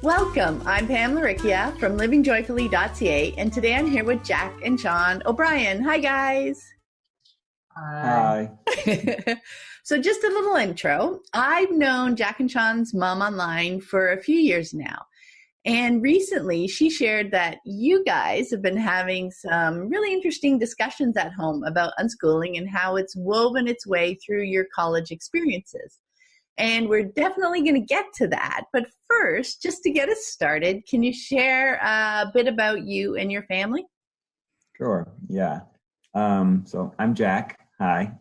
Welcome. I'm Pam Laricchia from livingjoyfully.ca, and today I'm here with Jack and Sean O'Brien. Hi, guys. Hi. So just a little intro. I've known Jack and Sean's mom online for a few years now. And recently she shared that you guys have been having some really interesting discussions at home about unschooling and how it's woven its way through your college experiences. And we're definitely going to get to that. But first, just to get us started, can you share a bit about you and your family? Sure. Yeah. So I'm Jack. Hi.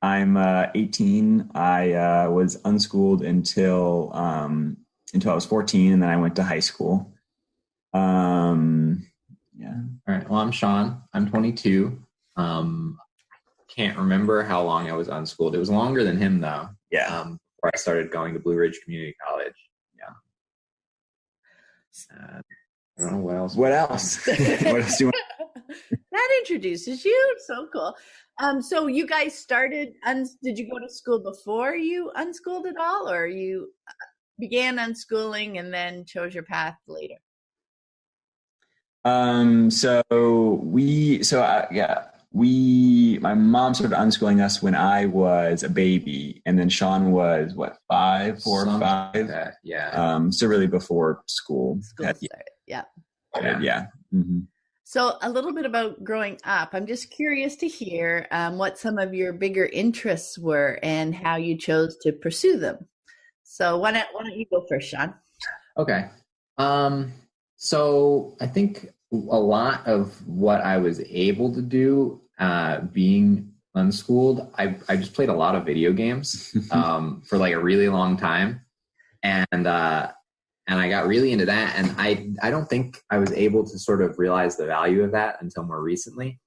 I'm 18. I was unschooled until I was 14, and then I went to high school. Yeah. All right. Well, I'm Sean. I'm 22. Can't remember how long I was unschooled. It was longer than him, though. Yeah. Before I started going to Blue Ridge Community College. Yeah. I don't know what else. What else? What else do you want? That introduces you. So cool. So you guys started, did you go to school before you unschooled at all, or you began unschooling and then chose your path later? My mom started unschooling us when I was a baby, and then Sean was what, 4 or 5? Like that. Yeah. So really before school. Started. Yeah. Yeah. Mm-hmm. So a little bit about growing up. I'm just curious to hear what some of your bigger interests were and how you chose to pursue them. So why don't you go first, Sean? Okay. So I think a lot of what I was able to do being unschooled, I just played a lot of video games for like a really long time. And I got really into that. And I don't think I was able to sort of realize the value of that until more recently.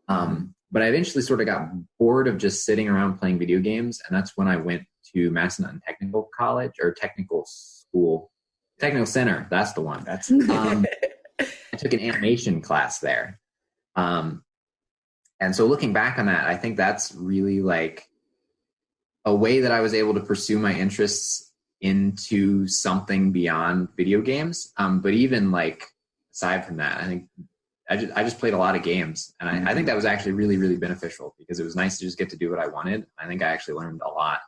But I eventually sort of got bored of just sitting around playing video games. And that's when I went to Massanutten Technical College, or Technical School, Technical Center. That's the one. I took an animation class there. And so looking back on that, I think that's really like a way that I was able to pursue my interests into something beyond video games. But even like aside from that, I think I just played a lot of games, and I think that was actually really, really beneficial because it was nice to just get to do what I wanted. I think I actually learned a lot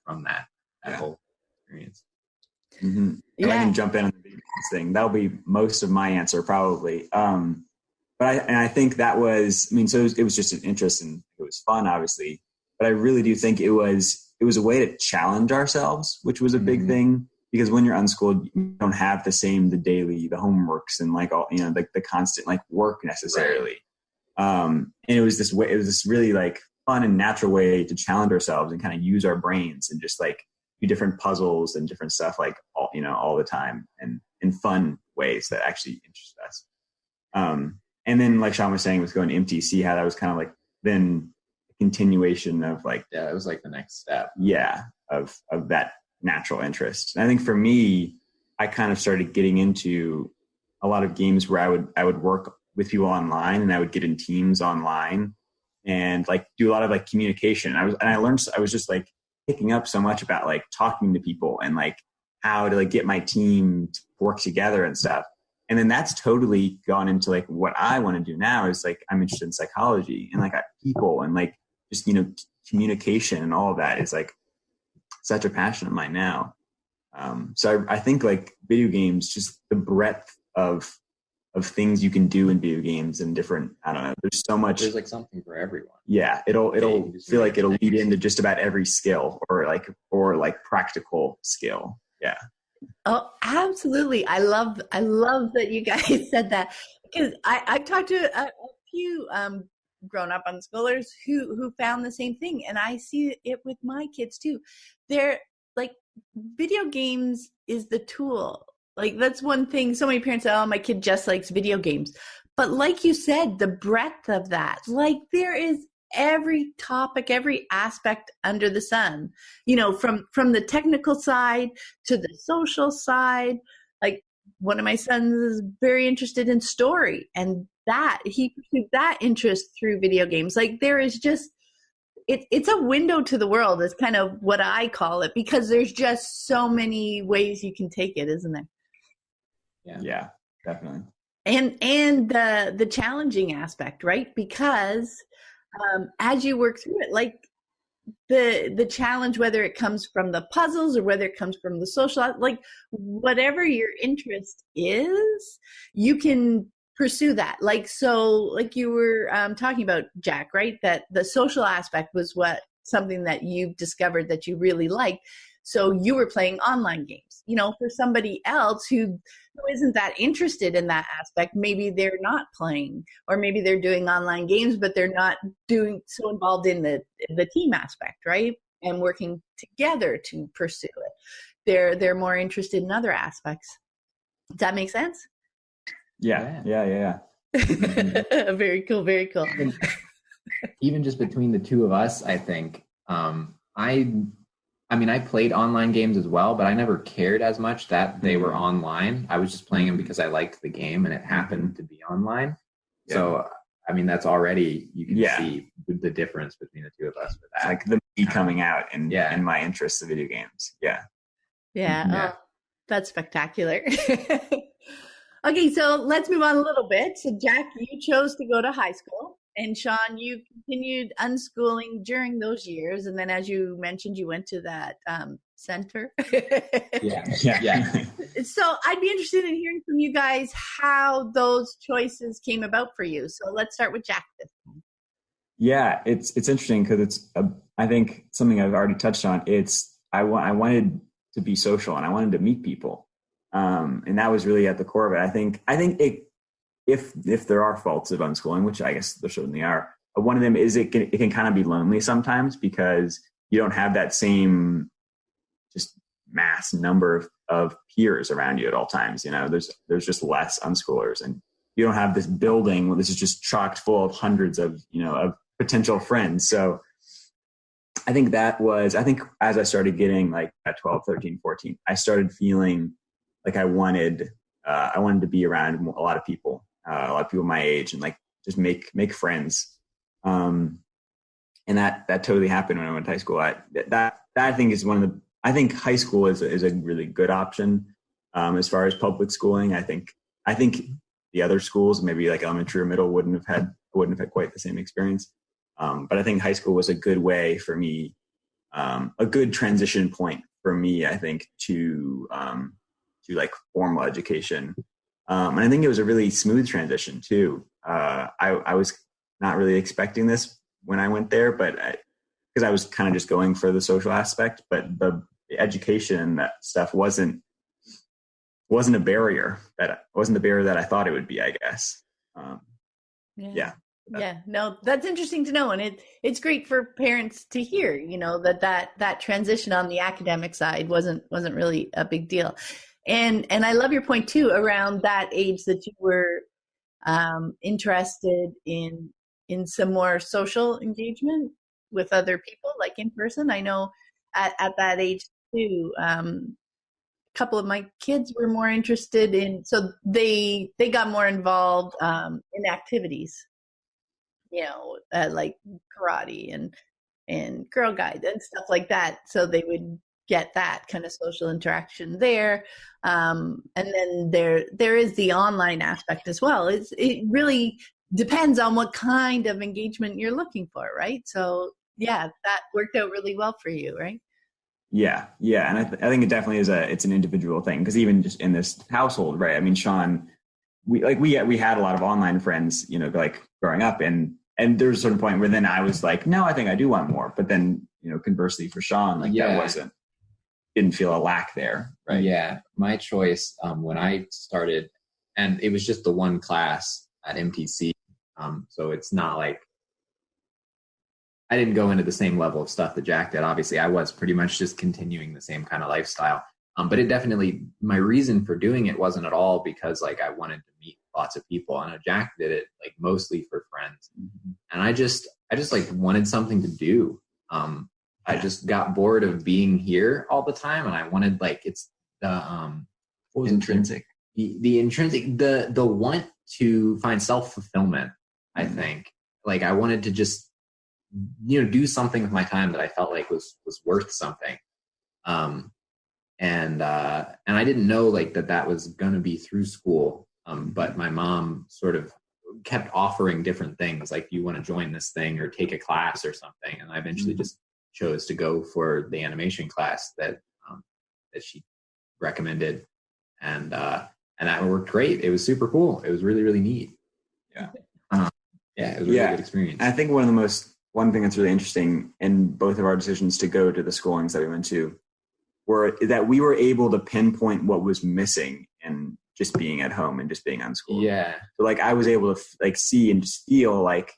from that whole experience. Mm-hmm. Yeah. I can jump in on the video games thing. That'll be most of my answer probably. But I think that was, so it was just an interest, and it was fun, obviously. But I really do think it was a way to challenge ourselves, which was a big thing, because when you're unschooled, you don't have the daily, the homeworks and like all, like the constant like work necessarily. Right. And it was this really like fun and natural way to challenge ourselves and kind of use our brains and just like do different puzzles and different stuff like all the time, and in fun ways that actually interest us. And then like Sean was saying with going to MTC, how that was kind of like then continuation of like, it was like the next step of that natural interest. And I think for me, I kind of started getting into a lot of games where I would work with people online, and I would get in teams online and like do a lot of like communication. I was just like picking up so much about like talking to people and like how to like get my team to work together and stuff. And then that's totally gone into like what I want to do now is like, I'm interested in psychology and like people and like just, communication and all of that is like such a passion of mine now. So I think like video games, just the breadth of things you can do in video games and different, I don't know, there's so much. There's like something for everyone. Yeah. It'll feel like it'll lead into just about every skill or like practical skill. Yeah. Oh, absolutely. I love that you guys said that, because I've talked to a few grown-up unschoolers who found the same thing, and I see it with my kids too. They're like, video games is the tool. Like that's one thing. So many parents say, "Oh, my kid just likes video games," but like you said, the breadth of that, like there is every topic, every aspect under the sun, from the technical side to the social side. Like one of my sons is very interested in story, and that he pursued that interest through video games. Like there is just it's a window to the world is kind of what I call it, because there's just so many ways you can take it, isn't there? Yeah, definitely. And the challenging aspect, right? Because as you work through it, like the challenge, whether it comes from the puzzles or whether it comes from the social, like whatever your interest is, you can pursue that. Like, so like you were talking about, Jack, right? That the social aspect was something that you discovered that you really liked. So you were playing online games. You know, for somebody else who isn't that interested in that aspect, maybe they're not playing, or maybe they're doing online games, but they're not doing so involved in the team aspect, right? And working together to pursue it. They're more interested in other aspects. Does that make sense? Yeah. Very cool. Very cool. Even just between the two of us, I think, I mean, I played online games as well, but I never cared as much that they were online. I was just playing them because I liked the game and it happened to be online. Yeah. So, I mean, that's already, you can see the difference between the two of us with that. It's like the me coming out and my interest in video games. Yeah. Oh, that's spectacular. Okay, so let's move on a little bit. So, Jack, you chose to go to high school, and Sean, you continued unschooling during those years. And then, as you mentioned, you went to that center. Yeah. So, I'd be interested in hearing from you guys how those choices came about for you. So, let's start with Jack this time. Yeah, it's interesting because it's I think something I've already touched on. I wanted to be social and I wanted to meet people. And that was really at the core of it. I think if there are faults of unschooling, which I guess there certainly are, one of them is it can kind of be lonely sometimes because you don't have that same just mass number of peers around you at all times. You know, there's just less unschoolers, and you don't have this building where this is just chocked full of hundreds of of potential friends. So I think as I started getting like at 12, 13, 14, I started feeling like I wanted to be around a lot of people my age, and like just make friends. And that totally happened when I went to high school. That I think is I think high school is a really good option as far as public schooling. I think the other schools, maybe like elementary or middle, wouldn't have had quite the same experience. But I think high school was a good way for me, a good transition point for me, I think, to like formal education. And I think it was a really smooth transition too. I was not really expecting this when I went there, but because I was kind of just going for the social aspect, but the education and that stuff wasn't a barrier that I thought it would be, I guess. Yeah. No, that's interesting to know. And it's great for parents to hear, that transition on the academic side wasn't really a big deal. And I love your point too, around that age that you were interested in some more social engagement with other people, like in person. I know at that age too, a couple of my kids were more interested in, so they got more involved in activities, like karate and Girl Guides and stuff like that. So they would get that kind of social interaction there. And then there is the online aspect as well. It really depends on what kind of engagement you're looking for, right? So yeah, that worked out really well for you, right? Yeah. And I think it definitely is it's an individual thing, because even just in this household, right? I mean, Sean, we had a lot of online friends, like growing up, and there was a certain point where then I was like, no, I think I do want more. But then, conversely for Sean, like that didn't feel a lack there, right? Yeah. My choice when I started, and it was just the one class at MTC. So it's not like I didn't go into the same level of stuff that Jack did. Obviously, I was pretty much just continuing the same kind of lifestyle. But it definitely, my reason for doing it wasn't at all because like I wanted to meet lots of people. I know Jack did it like mostly for friends. Mm-hmm. And I just like wanted something to do. I just got bored of being here all the time, and I wanted like it's the intrinsic, the intrinsic, the want to find self-fulfillment. I think like I wanted to just do something with my time that I felt like was worth something. And I didn't know like that was going to be through school. But my mom sort of kept offering different things, like, you want to join this thing or take a class or something. And I eventually just chose to go for the animation class that she recommended. And that worked great. It was super cool. It was really, really neat. Yeah. It was a really good experience. I think one thing that's really interesting in both of our decisions to go to the schoolings that we went to were that we were able to pinpoint what was missing in just being at home and just being unschooled. Yeah. So like I was able to like see and just feel like,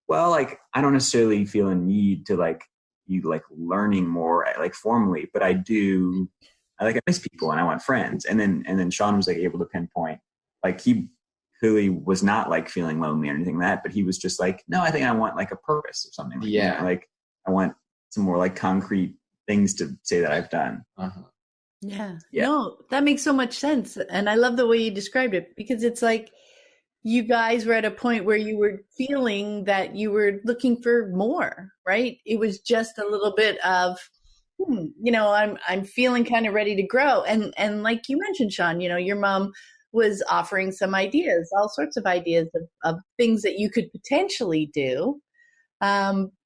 well, like I don't necessarily feel a need to like be like learning more like formally, but I miss people and I want friends. And then Sean was like able to pinpoint, like he clearly was not like feeling lonely or anything like that, but he was just like, no, I think I want like a purpose or something. Like, like I want some more like concrete things to say that I've done. Yeah. No, that makes so much sense. And I love the way you described it, because it's like you guys were at a point where you were feeling that you were looking for more, right? It was just a little bit of, I'm feeling kind of ready to grow. And like you mentioned, Sean, your mom was offering some ideas, all sorts of ideas of things that you could potentially do,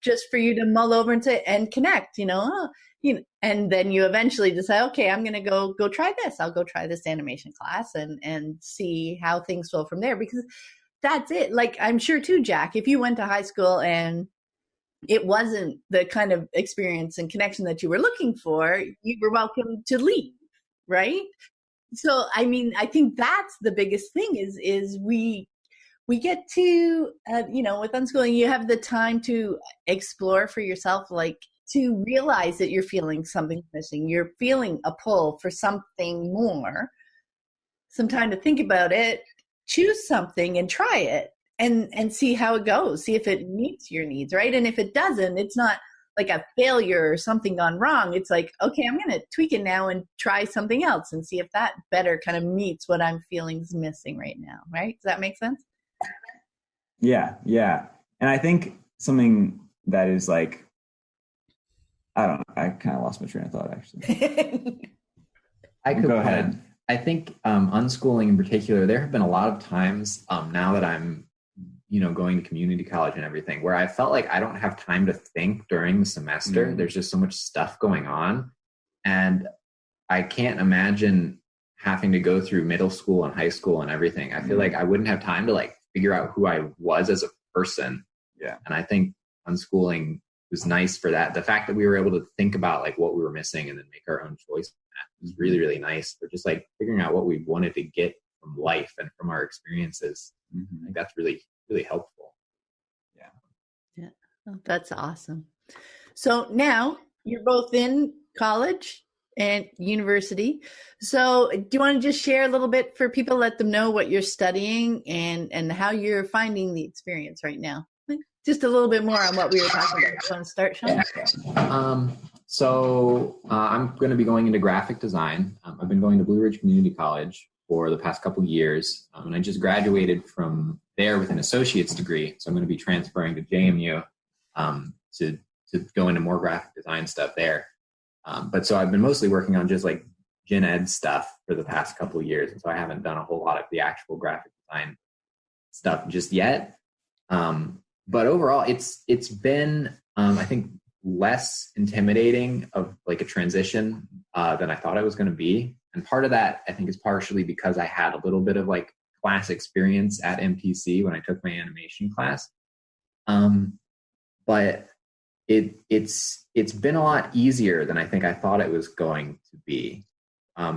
just for you to mull over and connect, and then you eventually decide, okay, I'm going to go try this. I'll go try this animation class and see how things flow from there, because that's it. Like, I'm sure too, Jack, if you went to high school and it wasn't the kind of experience and connection that you were looking for, you were welcome to leave, right? So, I mean, I think that's the biggest thing is we get to, with unschooling, you have the time to explore for yourself, like to realize that you're feeling something missing. You're feeling a pull for something more, some time to think about it, choose something and try it and see how it goes. See if it meets your needs, right? And if it doesn't, it's not like a failure or something gone wrong. It's like, okay, I'm going to tweak it now and try something else and see if that better kind of meets what I'm feeling is missing right now, right? Does that make sense? Yeah. And I think something that is like, I don't know, I kind of lost my train of thought actually. I could go ahead. I think unschooling in particular, there have been a lot of times now that I'm, going to community college and everything, where I felt like I don't have time to think during the semester. There's just so much stuff going on. And I can't imagine having to go through middle school and high school and everything. I feel like I wouldn't have time to like figure out who I was as a person. Yeah. And I think unschooling was nice for that. The fact that we were able to think about like what we were missing and then make our own choice was really, really nice for just like figuring out what we wanted to get from life and from our experiences. I think that's really, really helpful. Yeah. Oh, that's awesome. So now you're both in college and university. So do you want to just share a little bit for people, let them know what you're studying and how you're finding the experience right now? Just a little bit more on what we were talking about. Want to start, Sean? Yeah. So I'm going to be going into graphic design. I've been going to Blue Ridge Community College for the past couple of years, and I just graduated from there with an associate's degree. So I'm going to be transferring to JMU to go into more graphic design stuff there. But so I've been mostly working on just like gen ed stuff for the past couple of years, and so I haven't done a whole lot of the actual graphic design stuff just yet. But overall, it's been I think less intimidating of like a transition than I thought it was going to be. And part of that, I think, is partially because I had a little bit of like class experience at MPC when I took my animation class. But it's been a lot easier than I think I thought it was going to be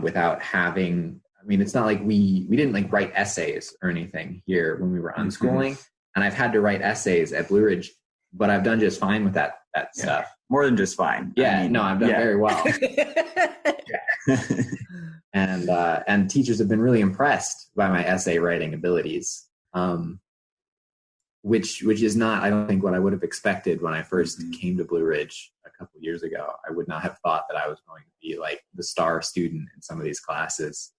without having, I mean, it's not like we didn't like write essays or anything here when we were unschooling. And I've had to write essays at Blue Ridge, but I've done just fine with that stuff. More than just fine. Yeah, I've done very well. And teachers have been really impressed by my essay writing abilities, which is not, I don't think, what I would have expected when I first came to Blue Ridge a couple of years ago. I would not have thought that I was going to be like the star student in some of these classes.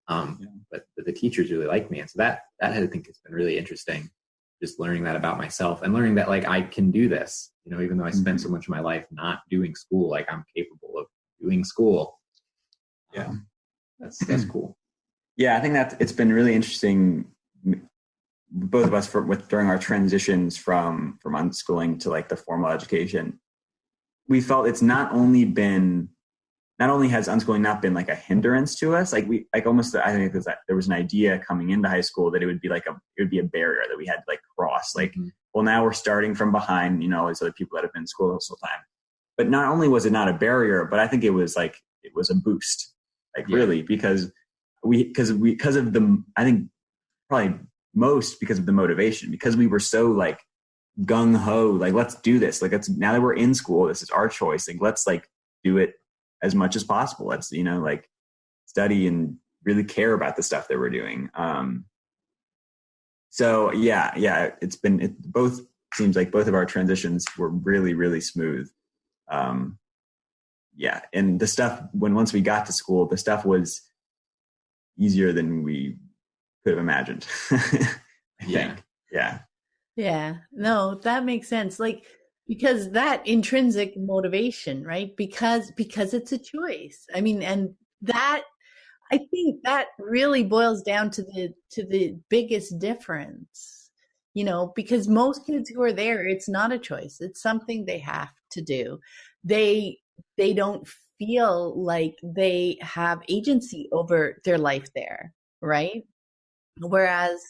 But the teachers really like me, and so that I think has been really interesting. just learning that about myself and learning that like I can do this, even though I spent so much of my life not doing school, like I'm capable of doing school. Yeah. That's cool. Yeah. I think that it's been really interesting, both of us during our transitions from unschooling to like the formal education. We felt it's not only has unschooling not been like a hindrance to us, like we like almost, I think there was an idea coming into high school that it would be a barrier that we had to like cross. Like, well, now we're starting from behind, all these other people that have been in school this whole time. But not only was it not a barrier, but I think it was a boost, like really, because of the, I think probably most because of the motivation, because we were so like gung ho, like, let's do this. Like, now that we're in school, this is our choice. Like, let's like do it as much as possible. Let's, like study and really care about the stuff that we're doing. So yeah, both seems like both of our transitions were really, really smooth. Yeah. And the stuff once we got to school, the stuff was easier than we could have imagined. I think. Yeah. Yeah. No, that makes sense. Like, because that intrinsic motivation, right? Because it's a choice. I mean, and that, I think that really boils down to the biggest difference, because most kids who are there, it's not a choice. It's something they have to do. They don't feel like they have agency over their life there, right? Whereas,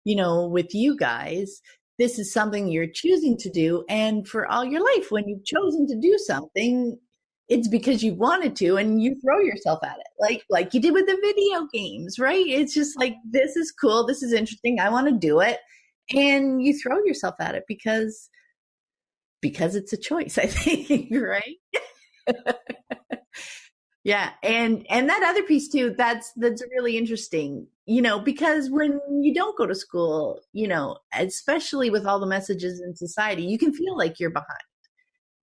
with you guys, this is something you're choosing to do. And for all your life, when you've chosen to do something, it's because you wanted to and you throw yourself at it. Like you did with the video games, right? It's just like, this is cool. This is interesting. I want to do it. And you throw yourself at it because it's a choice, I think, right? Yeah. And that other piece too, that's really interesting, because when you don't go to school, especially with all the messages in society, you can feel like you're behind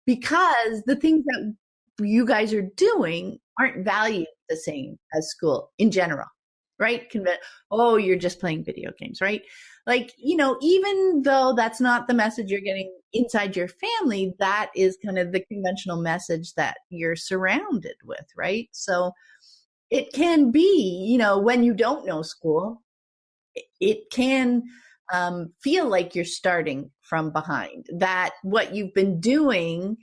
because the things that you guys are doing aren't valued the same as school in general, right? Oh, you're just playing video games, right? Like, even though that's not the message you're getting inside your family, that is kind of the conventional message that you're surrounded with, right? So it can be, when you don't know school, it can feel like you're starting from behind, that what you've been doing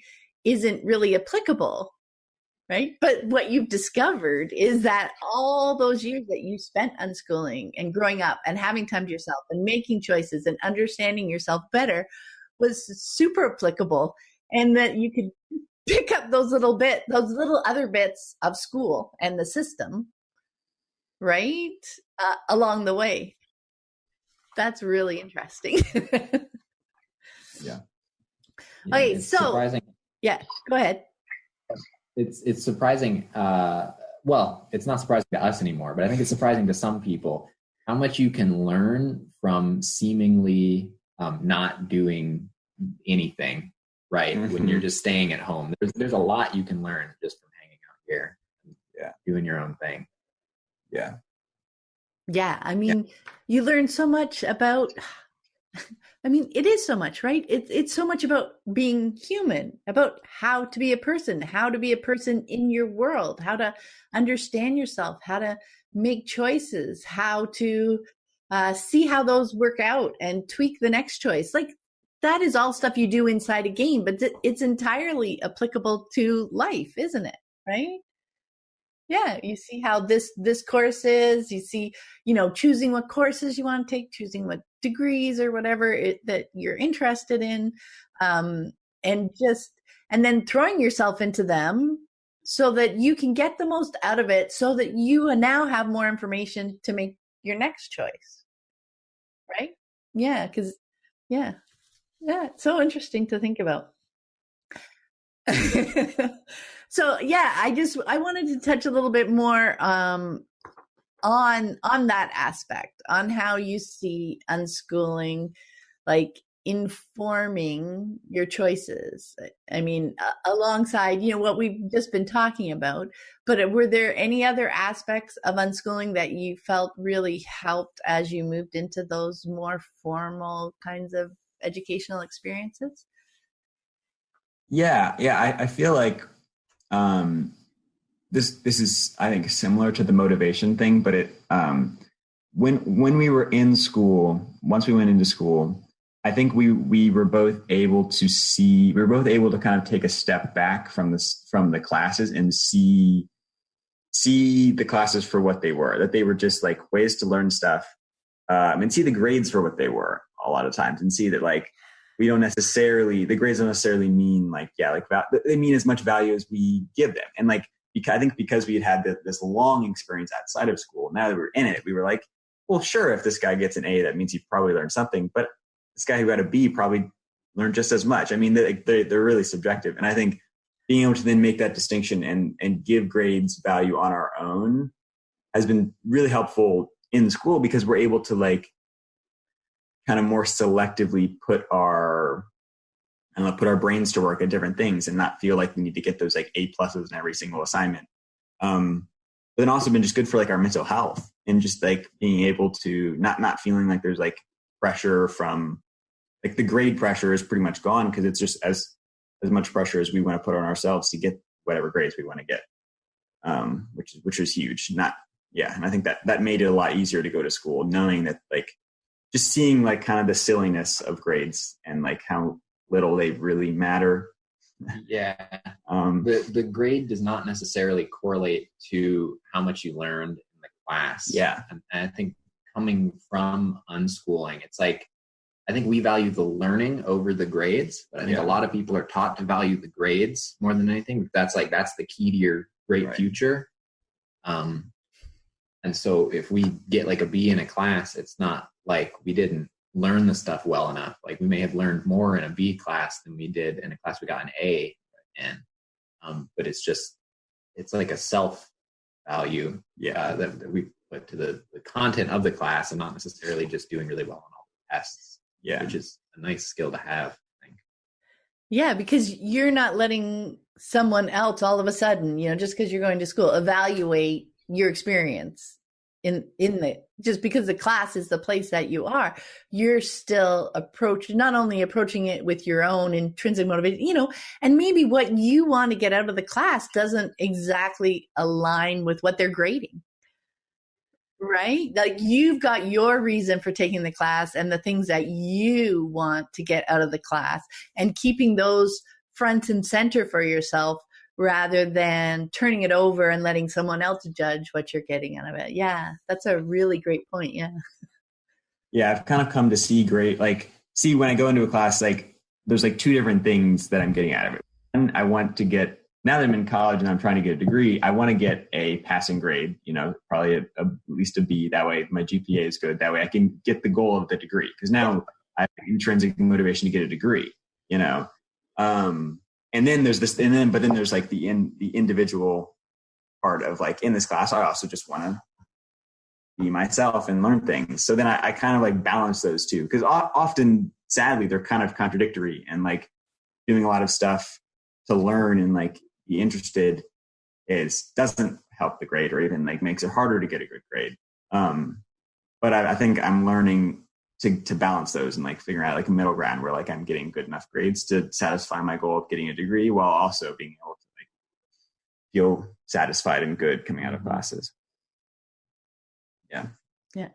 isn't really applicable, right? But what you've discovered is that all those years that you spent unschooling and growing up and having time to yourself and making choices and understanding yourself better was super applicable, and that you could pick up those little other bits of school and the system, right? Along the way. That's really interesting. Yeah. Okay, so surprising. Yeah, go ahead. It's surprising. Well, it's not surprising to us anymore, but I think it's surprising to some people how much you can learn from seemingly not doing anything, right? Mm-hmm. When you're just staying at home, there's a lot you can learn just from hanging out here, doing your own thing. Yeah. I mean, you learn so much about. I mean, it is so much, right? It's so much about being human, about how to be a person in your world, how to understand yourself, how to make choices, how to see how those work out and tweak the next choice. Like, that is all stuff you do inside a game, but it's entirely applicable to life, isn't it? Right? Yeah, you see how this course is, you see, choosing what courses you want to take, choosing what degrees or whatever that you're interested in, and then throwing yourself into them so that you can get the most out of it, so that you now have more information to make your next choice. Right? Yeah, because it's so interesting to think about. So yeah, I wanted to touch a little bit more on that aspect, on how you see unschooling, like informing your choices? I mean, alongside, what we've just been talking about, but were there any other aspects of unschooling that you felt really helped as you moved into those more formal kinds of educational experiences? Yeah. I feel like this is, I think, similar to the motivation thing, but when we were in school, once we went into school, I think we were both able to kind of take a step back from the classes and see the classes for what they were, that they were just like ways to learn stuff, and see the grades for what they were a lot of times, and see that like the grades don't necessarily mean they mean as much value as we give them. And like, I think because we had this long experience outside of school, now that we're in it, we were like, well, sure, if this guy gets an A, that means he probably learned something. But this guy who got a B probably learned just as much. I mean, they're really subjective. And I think being able to then make that distinction and give grades value on our own has been really helpful in school, because we're able to like kind of more selectively put our brains to work at different things and not feel like we need to get those like A+ in every single assignment. But then also been just good for like our mental health, and just like being able to not feeling like there's like pressure from like the grade pressure is pretty much gone, because it's just as much pressure as we want to put on ourselves to get whatever grades we want to get, which is huge. And I think that made it a lot easier to go to school, knowing that like just seeing like kind of the silliness of grades and like how little they really matter. Yeah. The grade does not necessarily correlate to how much you learned in the class. Yeah. And I think coming from unschooling, it's like, I think we value the learning over the grades, but I think a lot of people are taught to value the grades more than anything. That's the key to your great future. And so if we get like a B in a class, it's not like we didn't learn the stuff well enough. Like we may have learned more in a B class than we did in a class we got an A in. But it's like a self value that we put to the content of the class, and not necessarily just doing really well on all the tests, which is a nice skill to have, I think. Yeah, because you're not letting someone else all of a sudden, just because you're going to school, evaluate your experience just because the class is the place that you are. You're still not only approaching it with your own intrinsic motivation, and maybe what you want to get out of the class doesn't exactly align with what they're grading. Right? Like you've got your reason for taking the class and the things that you want to get out of the class, and keeping those front and center for yourself rather than turning it over and letting someone else judge what you're getting out of it. Yeah, that's a really great point. Yeah. Yeah, I've kind of come to see when I go into a class, like there's like two different things that I'm getting out of it. One, I want to get, now that I'm in college and I'm trying to get a degree, I want to get a passing grade, probably at least a B. That way my GPA is good. That way I can get the goal of the degree, because now I have intrinsic motivation to get a degree, and then there's this, but then there's like the individual part of like, in this class, I also just want to be myself and learn things. So then I kind of like balance those two, because often, sadly, they're kind of contradictory, and like doing a lot of stuff to learn and like be interested doesn't help the grade, or even like makes it harder to get a good grade. But I think I'm learning to balance those and like figure out like a middle ground where like I'm getting good enough grades to satisfy my goal of getting a degree, while also being able to like feel satisfied and good coming out of classes. Yeah. Yeah.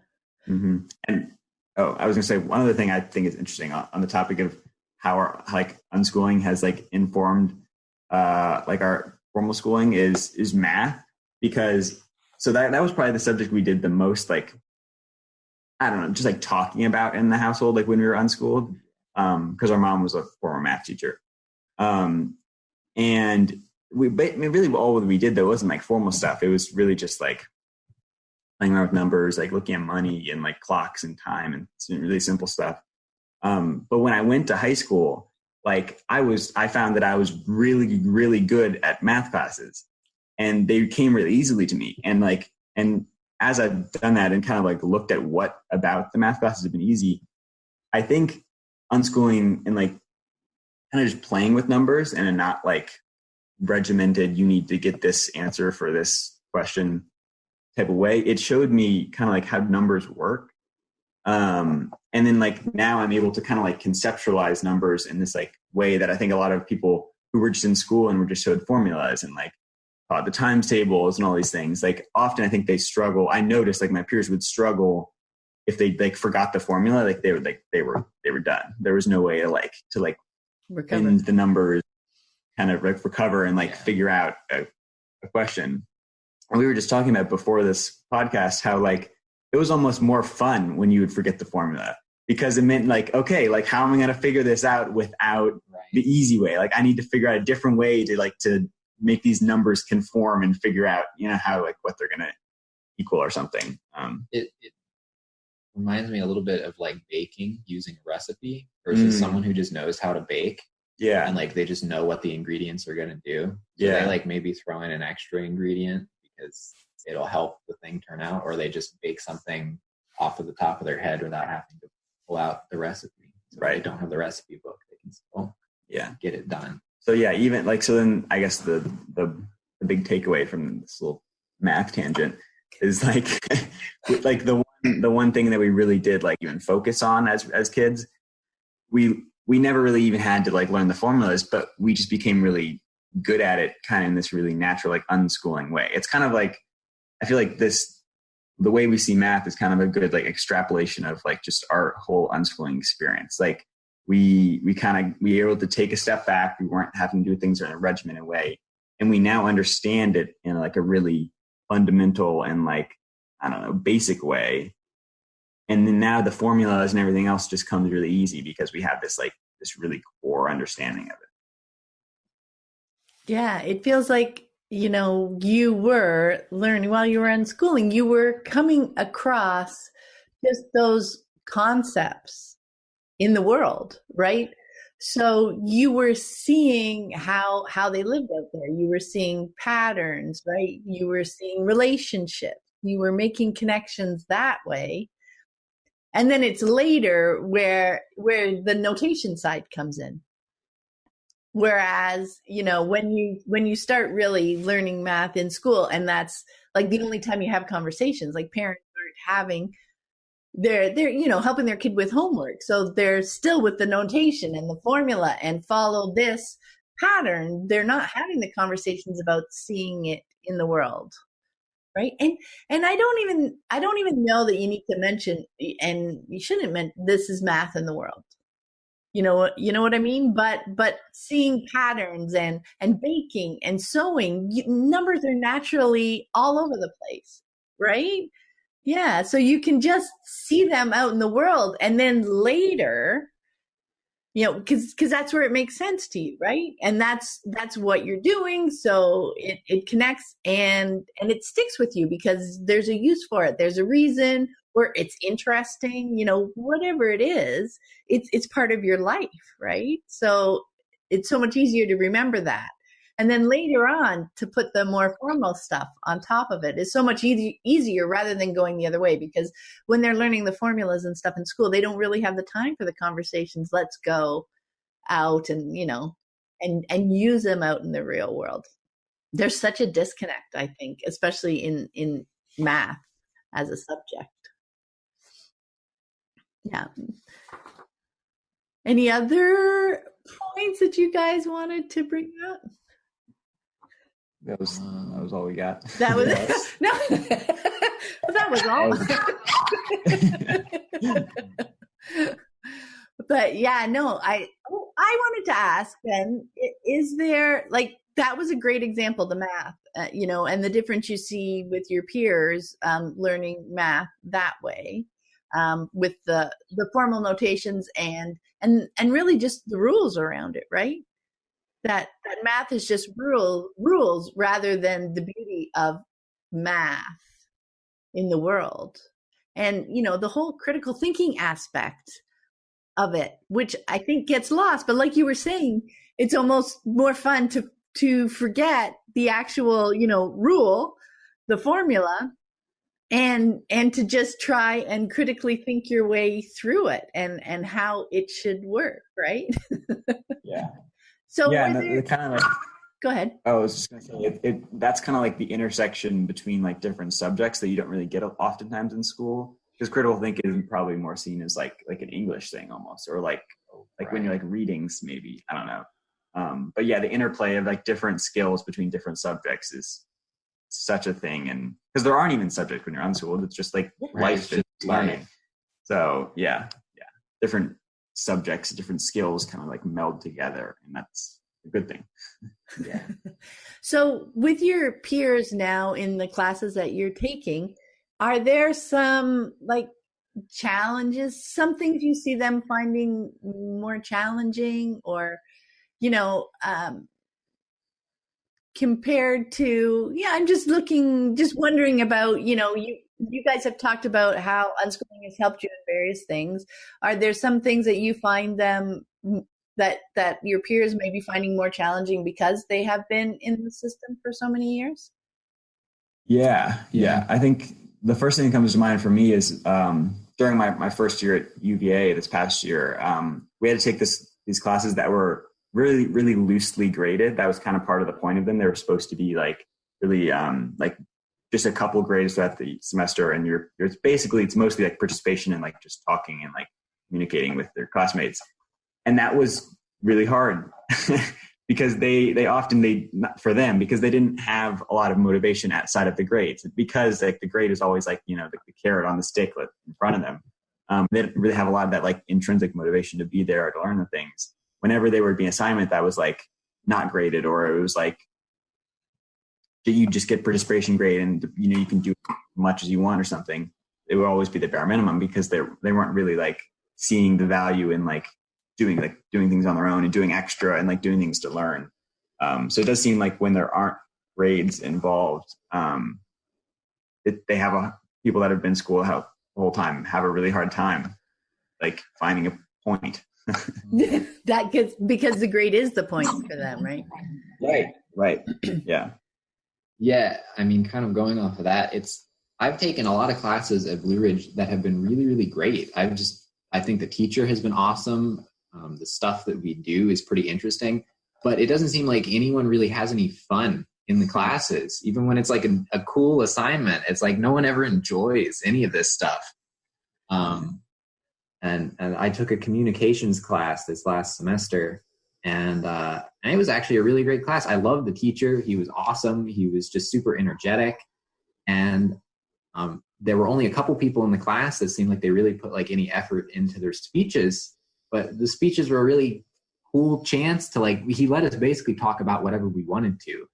Mm-hmm. And I was gonna say, one other thing I think is interesting on the topic of how our like unschooling has like informed like our formal schooling is math, because so that was probably the subject we did the most, like, I don't know, just like talking about in the household, like when we were unschooled, because our mom was a former math teacher. And really all we did though wasn't like formal stuff. It was really just like playing around with numbers, like looking at money and like clocks and time, and really simple stuff. But when I went to high school, like I found that I was really, really good at math classes, and they came really easily to me. And as I've done that and kind of like looked at what about the math classes have been easy, I think unschooling and like kind of just playing with numbers and not like regimented, you need to get this answer for this question type of way. It showed me kind of like how numbers work. And then like now I'm able to kind of like conceptualize numbers in this like way that I think a lot of people who were just in school and were just showed formulas and like the times tables and all these things, like often I think they struggle. I noticed like my peers would struggle if they like forgot the formula, like they were done. There was no way to recover in the numbers, kind of like recover and like figure out a question. And we were just talking about before this podcast how like it was almost more fun when you would forget the formula, because it meant like, okay, like how am I going to figure this out without the easy way? Like I need to figure out a different way to make these numbers conform and figure out, you know, how like what they're going to equal or something. It reminds me a little bit of like baking using a recipe versus someone who just knows how to bake. Yeah. And like they just know what the ingredients are going to do. So they like maybe throw in an extra ingredient because it'll help the thing turn out, or they just bake something off of the top of their head without having to pull out the recipe. So if they don't have the recipe book, they can still get it done. So even like, so then I guess the big takeaway from this little math tangent is like, like the one thing that we really did like even focus on as kids, we never really even had to like learn the formulas, but we just became really good at it kind of in this really natural, like unschooling way. It's kind of like, I feel like the way we see math is kind of a good like extrapolation of like just our whole unschooling experience. Like we were able to take a step back. We weren't having to do things in a regimented way. And we now understand it in like a really fundamental and like, I don't know, basic way. And then now the formulas and everything else just comes really easy because we have this really core understanding of it. Yeah, it feels like, you know, you were learning while you were unschooling, you were coming across just those concepts in the world, right? So you were seeing how they lived out there. You were seeing patterns, right? You were seeing relationships. You were making connections that way. And then it's later where the notation side comes in. Whereas, you know, when you start really learning math in school, and that's like the only time you have conversations, like parents aren't having, they're you know, helping their kid with homework, so they're still with the notation and the formula and follow this pattern. They're not having the conversations about seeing it in the world, right? And I don't even know that you need to mention, and you shouldn't mention, this is math in the world. You know what I mean? But seeing patterns and baking and sewing, numbers are naturally all over the place, right? Yeah, so you can just see them out in the world, and then later, you know, because that's where it makes sense to you, right? And that's what you're doing, so it connects and it sticks with you because there's a use for it. There's a reason, or it's interesting, you know, whatever it is, it's part of your life, right? So it's so much easier to remember that. And then later on, to put the more formal stuff on top of it is so much easier rather than going the other way, because when they're learning the formulas and stuff in school, they don't really have the time for the conversations. Let's go out and, you know, and use them out in the real world. There's such a disconnect, I think, especially in math as a subject. Yeah. Any other points that you guys wanted to bring up? That was all we got. That was no. That was all. But yeah, no. I wanted to ask then: is there, like, that was a great example, the math, you know, and the difference you see with your peers learning math that way, with the formal notations and really just the rules around it, right? That math is just rules rather than the beauty of math in the world. And, you know, the whole critical thinking aspect of it, which I think gets lost. But like you were saying, it's almost more fun to forget the actual, you know, rule, the formula, and to just try and critically think your way through it and how it should work, right? Yeah. So yeah, and the kind of like, go ahead. I was just gonna say that's kind of like the intersection between like different subjects that you don't really get oftentimes in school, because critical thinking is probably more seen as like an English thing almost, or like when you're like readings, maybe, I don't know. But yeah, the interplay of like different skills between different subjects is such a thing, and because there aren't even subjects when you're unschooled, it's just like life is learning. So yeah, different subjects, different skills kind of like meld together, and that's a good thing. Yeah. So with your peers now in the classes that you're taking, are there some like challenges, some things you see them finding more challenging, or, you know, compared to, I'm just wondering about, you guys have talked about how unschooling has helped you in various things. Are there some things that you find them that your peers may be finding more challenging because they have been in the system for so many years? Yeah. I think the first thing that comes to mind for me is during my first year at UVA this past year, we had to take these classes that were really, really loosely graded. That was kind of part of the point of them. They were supposed to be like really like just a couple grades throughout the semester, and it's mostly like participation and like just talking and like communicating with their classmates. And that was really hard because they often because they didn't have a lot of motivation outside of the grades, because like the grade is always like, the carrot on the stick in front of them. They didn't really have a lot of that like intrinsic motivation to be there to learn the things. Whenever they were being assignment that was like not graded, or it was like you just get participation grade and you can do as much as you want or something, it would always be the bare minimum, because they weren't really like seeing the value in like doing things on their own and doing extra and like doing things to learn. So it does seem like when there aren't grades involved, people that have been in school the whole time have a really hard time like finding a point. That gets, because the grade is the point for them, right? Right. Yeah. I mean, kind of going off of that, I've taken a lot of classes at Blue Ridge that have been really, really great. I think the teacher has been awesome. The stuff that we do is pretty interesting, but it doesn't seem like anyone really has any fun in the classes. Even when it's like a cool assignment, it's like no one ever enjoys any of this stuff. And I took a communications class this last semester, and it was actually a really great class. I loved the teacher. He was awesome. He was just super energetic. And there were only a couple people in the class that seemed like they really put like any effort into their speeches, but the speeches were a really cool chance to he let us basically talk about whatever we wanted to.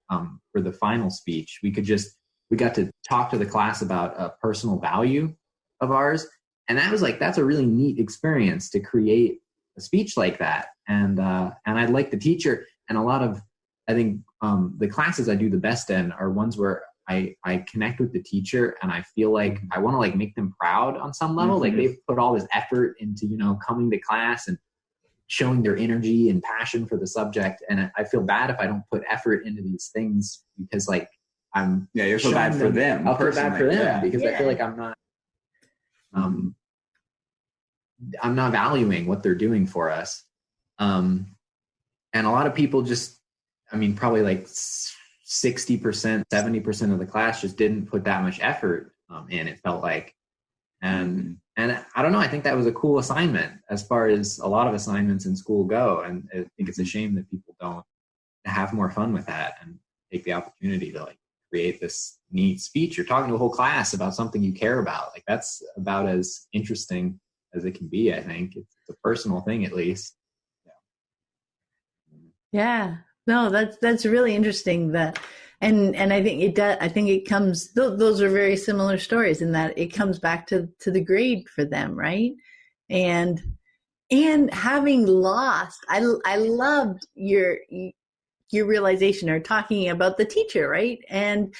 For the final speech, we got to talk to the class about a personal value of ours. And that's a really neat experience to create a speech like that. And I like the teacher, and I think the classes I do the best in are ones where I connect with the teacher, and I feel like I want to like make them proud on some level. Mm-hmm. Like they've put all this effort into, coming to class and showing their energy and passion for the subject. And I feel bad if I don't put effort into these things, because like you're so bad for them. I'll feel bad for them because I feel like I'm not valuing what they're doing for us. And a lot of people probably like 60%, 70% of the class just didn't put that much effort in, it felt like. And I don't know, I think that was a cool assignment as far as a lot of assignments in school go. And I think it's a shame that people don't have more fun with that and take the opportunity to like create this neat speech. You're talking to a whole class about something you care about. Like that's about as interesting as it can be, I think. It's a personal thing, at least. Yeah. No, that's really interesting. And I think it does. I think it comes. Those are very similar stories in that it comes back to the grade for them, right? And having lost, I loved your realization or talking about the teacher, right? And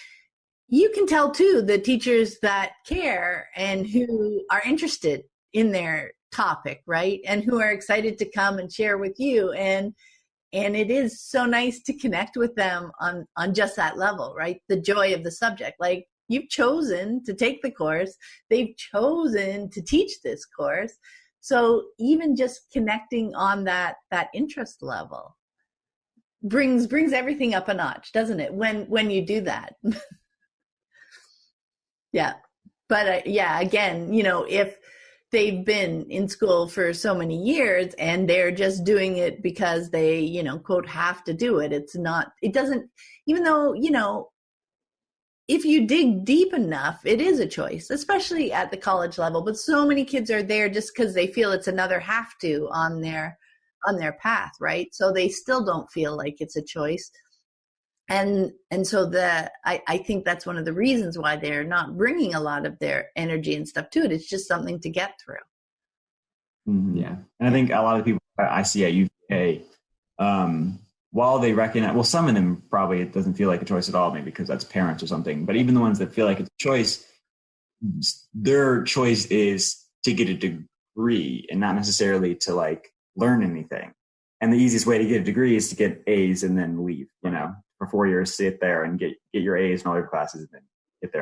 you can tell too the teachers that care and who are interested in their topic, right? And who are excited to come and share with you. And it is so nice to connect with them on just that level, right? The joy of the subject. Like You've chosen to take the course. They've chosen to teach this course. So even just connecting on that interest level brings everything up a notch, doesn't it? When you do that. Yeah. But again, if they've been in school for so many years and they're just doing it because they, quote, have to do it. It doesn't, even though, if you dig deep enough, it is a choice, especially at the college level. But so many kids are there just because they feel it's another have to on their path, right? So they still don't feel like it's a choice. And so I think that's one of the reasons why they're not bringing a lot of their energy and stuff to it. It's just something to get through. Mm-hmm. Yeah. And I think a lot of people I see at UVA, while they recognize, well, some of them probably it doesn't feel like a choice at all, maybe because that's parents or something. But even the ones that feel like it's a choice, their choice is to get a degree and not necessarily to like learn anything. And the easiest way to get a degree is to get A's and then leave, for 4 years, sit there and get your A's in all your classes and then get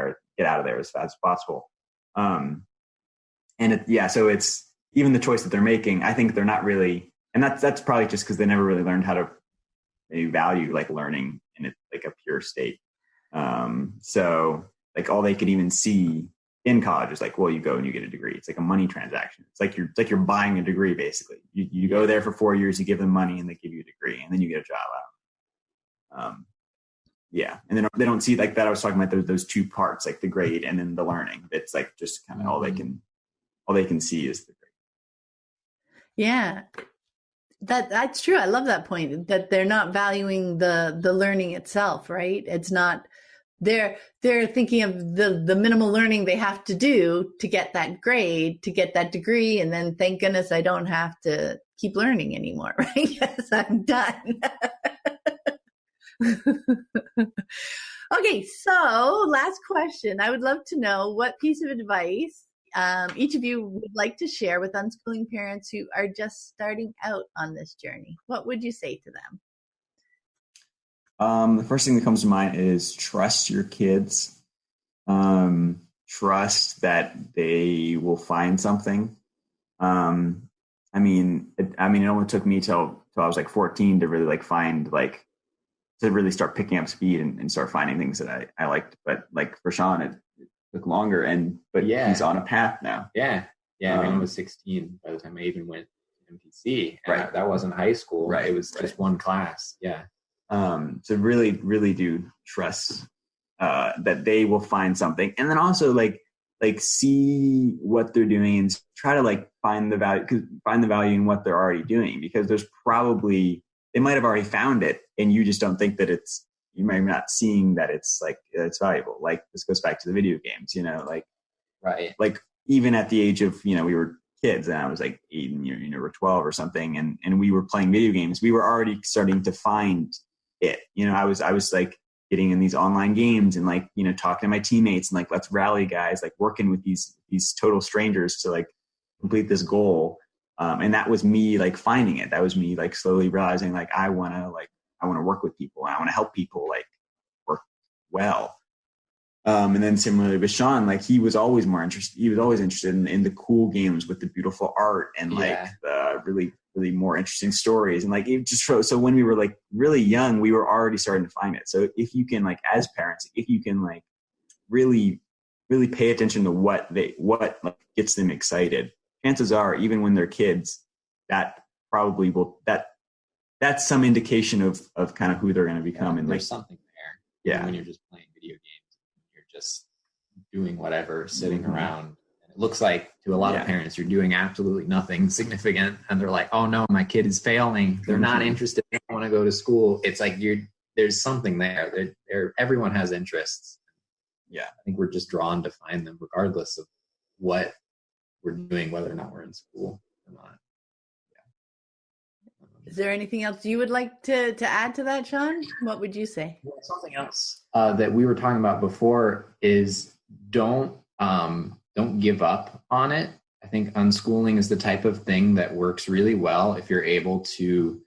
out of there as fast as possible. So it's even the choice that they're making. I think they're not really, and that's probably just because they never really learned how to value like learning in like a pure state. So like all they could even see in college is like, well, you go and you get a degree. It's like a money transaction. It's like you're buying a degree basically. You go there for 4 years, you give them money, and they give you a degree, and then you get a job out. And then they don't see like that. I was talking about those two parts, like the grade and then the learning. It's like just kind of all they can see is the grade. Yeah. That's true. I love that point that they're not valuing the learning itself, right? It's not, they're thinking of the minimal learning they have to do to get that grade, to get that degree. And then thank goodness I don't have to keep learning anymore, right? Yes, I'm done. Okay. So last question. I would love to know what piece of advice each of you would like to share with unschooling parents who are just starting out on this journey. What would you say to them? The first thing that comes to mind is trust your kids. Trust that they will find something. It only took me till I was like 14 to really like find like to really start picking up speed and start finding things that I liked. But like for Sean, it took longer, but he's on a path now. Yeah. I was 16 by the time I even went to MPC. Right. That wasn't high school. Right. It was just one class. Yeah. So really, really do trust that they will find something. And then also like see what they're doing and try to like find the value in what they're already doing, because there's probably, they might have already found it and you just don't think that you might be not seeing that it's like, it's valuable. Like this goes back to the video games, right. Like even at the age of, we were kids and I was like 8 and you were 12 or something. And we were playing video games. We were already starting to find it. I was like getting in these online games and like, talking to my teammates and like, let's rally guys, like working with these total strangers to like complete this goal. And that was me like finding it. That was me like slowly realizing like, I want to work with people. And I want to help people like work well. And then similarly with Sean, like he was always interested in the cool games with the beautiful art and like the really, really more interesting stories. And like, it just so when we were like really young, we were already starting to find it. So if you can like, as parents, if you can like really, really pay attention to what like gets them excited, chances are, even when they're kids, that probably that's some indication of kind of who they're going to become. Yeah, and there's like, something there. Yeah. When you're just playing video games, you're just doing whatever, sitting around. And it looks like to a lot of parents, you're doing absolutely nothing significant. And they're like, oh no, my kid is failing. They're not interested. They don't want to go to school. It's like there's something there. Everyone has interests. Yeah. I think we're just drawn to find them regardless of what we're doing, whether or not we're in school or not. Is there anything else you would like to add to that, Sean? What would you say? Well, something else that we were talking about before is don't give up on it. I think unschooling is the type of thing that works really well if you're able to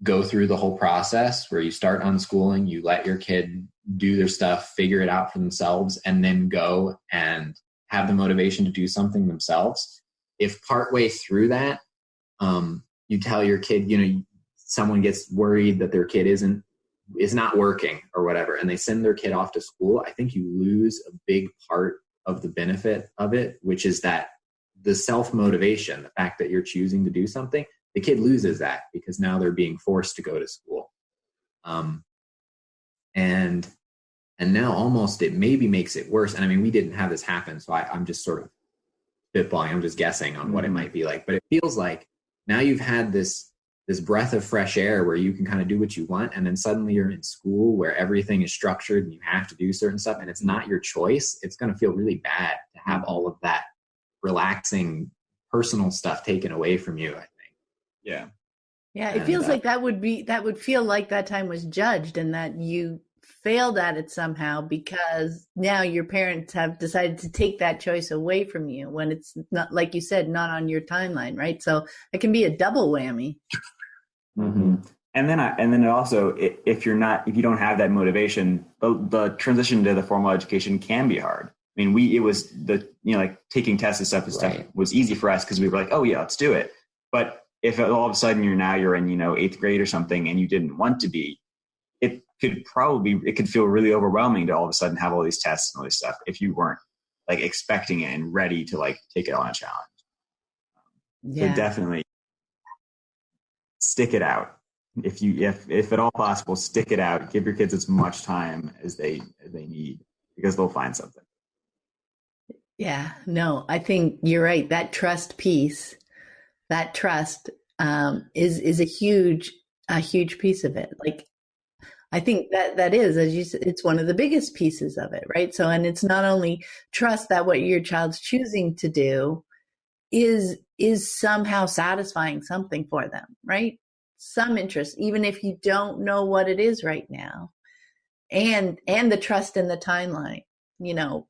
go through the whole process where you start unschooling, you let your kid do their stuff, figure it out for themselves, and then go and have the motivation to do something themselves. If partway through that, you tell your kid, someone gets worried that their kid is not working or whatever, and they send their kid off to school, I think you lose a big part of the benefit of it, which is that the self-motivation, the fact that you're choosing to do something, the kid loses that because now they're being forced to go to school. And now almost it maybe makes it worse. And I mean, we didn't have this happen, so I'm just sort of spitballing. I'm just guessing on what it might be like. But it feels like now you've had this breath of fresh air where you can kind of do what you want, and then suddenly you're in school where everything is structured and you have to do certain stuff and it's not your choice. It's going to feel really bad to have all of that relaxing personal stuff taken away from you, I think. Yeah. Yeah, it feels like that would feel like that time was judged and that you failed at it somehow because now your parents have decided to take that choice away from you when it's not, like you said, not on your timeline, right? So it can be a double whammy. Mm-hmm. And then also, if you don't have that motivation, the transition to the formal education can be hard. I mean, it was like taking tests and stuff was easy for us because we were like, oh yeah, let's do it. But if all of a sudden you're in, 8th grade or something and you didn't want to be, it could feel really overwhelming to all of a sudden have all these tests and all this stuff if you weren't like expecting it and ready to like take it on a challenge. So definitely stick it out. If at all possible, stick it out. Give your kids as much time as they need because they'll find something. Yeah, no, I think you're right. That trust piece, is a huge piece of it. Like, I think that is, as you said, it's one of the biggest pieces of it, right? So, and it's not only trust that what your child's choosing to do is somehow satisfying something for them, right? Some interest, even if you don't know what it is right now, and the trust in the timeline,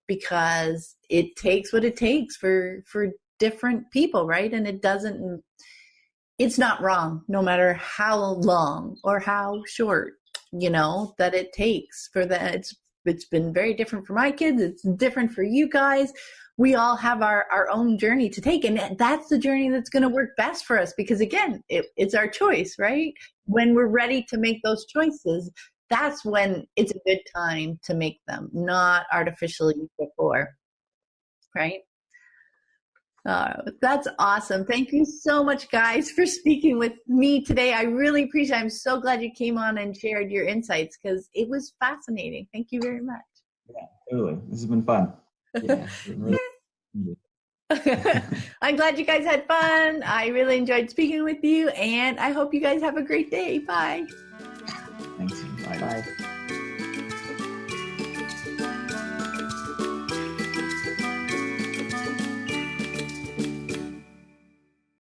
because it takes what it takes for different people, right? And it's not wrong, no matter how long or how short, that it takes for that. It's been very different for my kids. It's different for you guys. We all have our own journey to take. And that's the journey that's going to work best for us because, again, it's our choice, right? When we're ready to make those choices, that's when it's a good time to make them, not artificially before, right? That's awesome. Thank you so much, guys, for speaking with me today. I really appreciate it. I'm so glad you came on and shared your insights because it was fascinating. Thank you very much. Yeah, totally. This has been fun. Yeah. I'm glad you guys had fun. I really enjoyed speaking with you, and I hope you guys have a great day. Bye. Thanks. Bye.